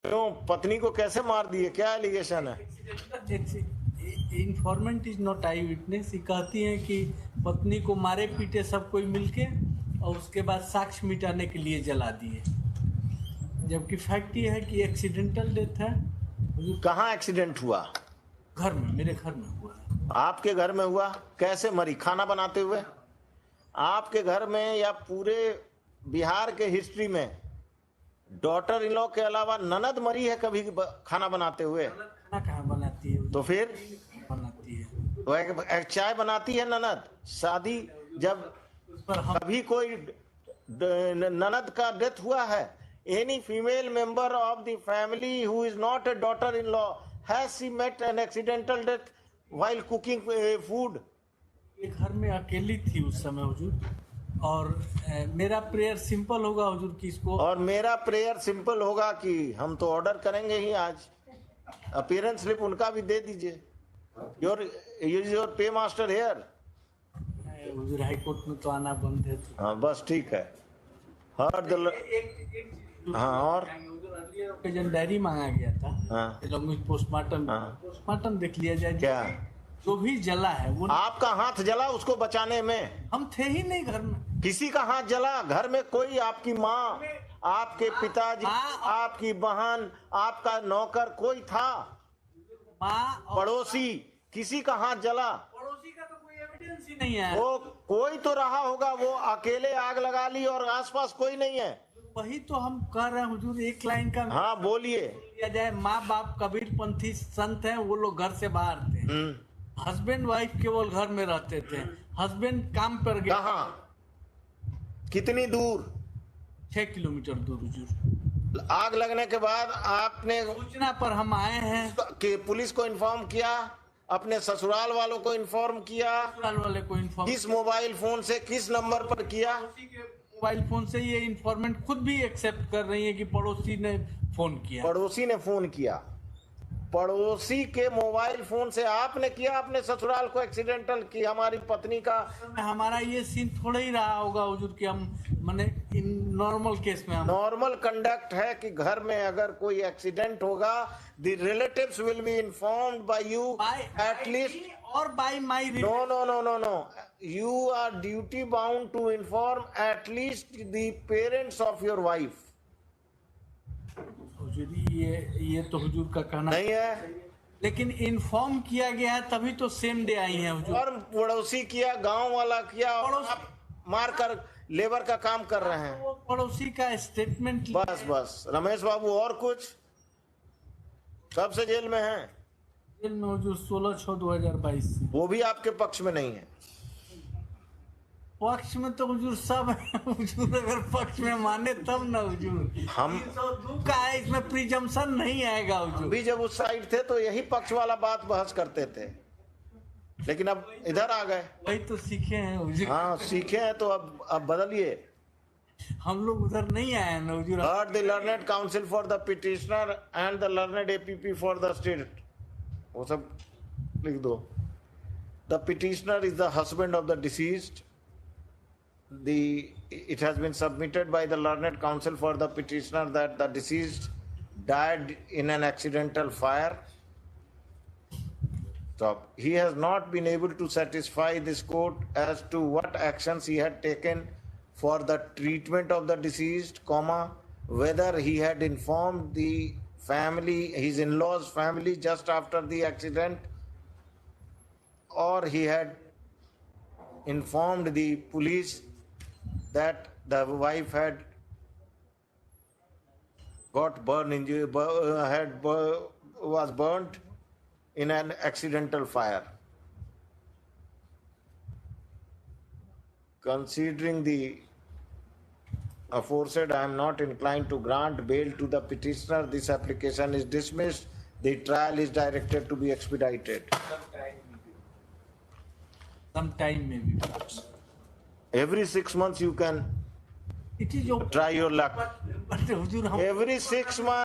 क्यों, पत्नी को कैसे मार दिए, क्या एलिगेशन है? Informant is not I witness. ये कहती हैं कि पत्नी को मारे पीटे सब कोई मिलके और उसके बाद साक्ष्य मिटाने के लिए जला दिए, जबकि फैक्ट ये है कि एक्सीडेंटल डेथ है। कहाँ एक्सीडेंट हुआ? घर में, मेरे घर में हुआ है। आपके घर में हुआ? कैसे मरी? खाना बनाते हुए? आपके घर में या पूरे बिहार के हिस्ट्री में डॉटर इन लॉ के अलावा ननद मरी है कभी खाना बनाते हुए? खाना कहाँ बनाती है? तो फिर बनाती है, वह चाय बनाती है ननद। शादी जब पर हम कभी कोई ननद का डेथ हुआ है, any female member of the family who is not a daughter in law has she met an accidental death while cooking food? ये घर में अकेली थी उस समय हुजूर, और मेरा प्रेयर सिंपल होगा हुजूर कि इसको, और मेरा प्रेयर सिंपल होगा कि हम तो ऑर्डर करेंगे ही आज, अपीयरेंस स्लिप उनका भी दे दीजिए। Your pay master here. हुजूर हाई कोर्ट में तो आना बंद है तो। हाँ बस ठीक है। हर दल हाँ, और जन डायरी मांगा गया था, हाँ पोस्टमार्टम, हाँ। पोस्टमार्टम देख लिया जाए। क्या जो भी जला है वो आपका हाथ जला उसको बचाने में? हम थे ही नहीं घर में। किसी का हाथ जला? घर में कोई, आपकी माँ, आपके पिताजी, आपकी बहन, आपका नौकर कोई था? माँ और पड़ोसी, किसी का हाथ जला? पड़ोसी का तो कोई एविडेंस ही नहीं है। वो कोई तो रहा होगा, वो अकेले आग लगा ली और आसपास कोई नहीं है। वही तो हम कह रहे हैं हुजूर, एक लाइन का हाँ बोलिए। लिया जाए। माँ बाप कबीरपंथी संत हैं, वो लोग घर से बाहर थे। हस्बैंड वाइफ केवल घर में रहते थे। हस्बैंड काम पर गया। कहाँ? कितनी दूर? 6 किलोमीटर दूर हुजूर। आग लगने के बाद आपने सूचना पर हम आए हैं। कि पुलिस को इन्फॉर्म किया? अपने ससुराल वालों को इन्फॉर्म किया? ससुराल वाले को इन्फॉर्म, किस मोबाइल फोन से, किस नंबर पर किया? पड़ोसी के मोबाइल फोन से। ये इन्फॉर्मेंट खुद भी एक्सेप्ट कर रही है कि पड़ोसी ने फोन किया। पड़ोसी ने फोन किया? पड़ोसी के मोबाइल फोन से आपने किया अपने ससुराल को एक्सीडेंटल कि हमारी पत्नी का? हमारा ये सीन थोड़ा ही रहा होगा हुजूर कि हम माने इन नॉर्मल केस में हम नॉर्मल कंडक्ट है कि घर में अगर कोई एक्सीडेंट होगा, the relatives will be informed by you at least, और by my. No no no no no, you are duty bound to inform at least the parents of your wife. हुजूर ये तो हुजूर का कहना नहीं है? लेकिन इन्फॉर्म किया गया है तभी तो सेम डे आई है हुजूर। और पड़ोसी किया, गांव वाला किया, और पड़ोसी- आप मार कर लेबर का काम कर रहे हैं। वो पड़ोसी का स्टेटमेंट बस बस रमेश बाबू, और कुछ? सबसे जेल में हैं। जेल में हुजूर 16/6/2022 से। वो भी आपके पक्ष में नहीं है? पक्ष में तो हुजूर सब है हुजूर, अगर पक्ष में माने तब ना हुजूर। हम 302 का है, इसमें प्रिजम्पशन नहीं आएगा हुजूर। भी जब उस साइड थे तो यही पक्ष वाला बात बहस करते थे, लेकिन अब इधर आ गए। वही तो सीखे हैं हुजूर। हाँ सीखे हैं तो अब बदलिए। हम लोग उधर नहीं आए हैं ना हुजूर। Heard the learned counsel for the petitioner and the learned APP for the state, वो सब लिख दो। The petitioner is the husband of the deceased. It has been submitted by the learned counsel for the petitioner that the deceased died in an accidental fire. So he has not been able to satisfy this court as to what actions he had taken for the treatment of the deceased, whether he had informed the family, his in-laws family, just after the accident, or he had informed the police that the wife had got burn injury, was burnt in an accidental fire. Considering the aforesaid, I am not inclined to grant bail to the petitioner. This application is dismissed. The trial is directed to be expedited. Some time maybe. Every 6 months you can It is your try your luck. but हुजूर हम Every 6 months.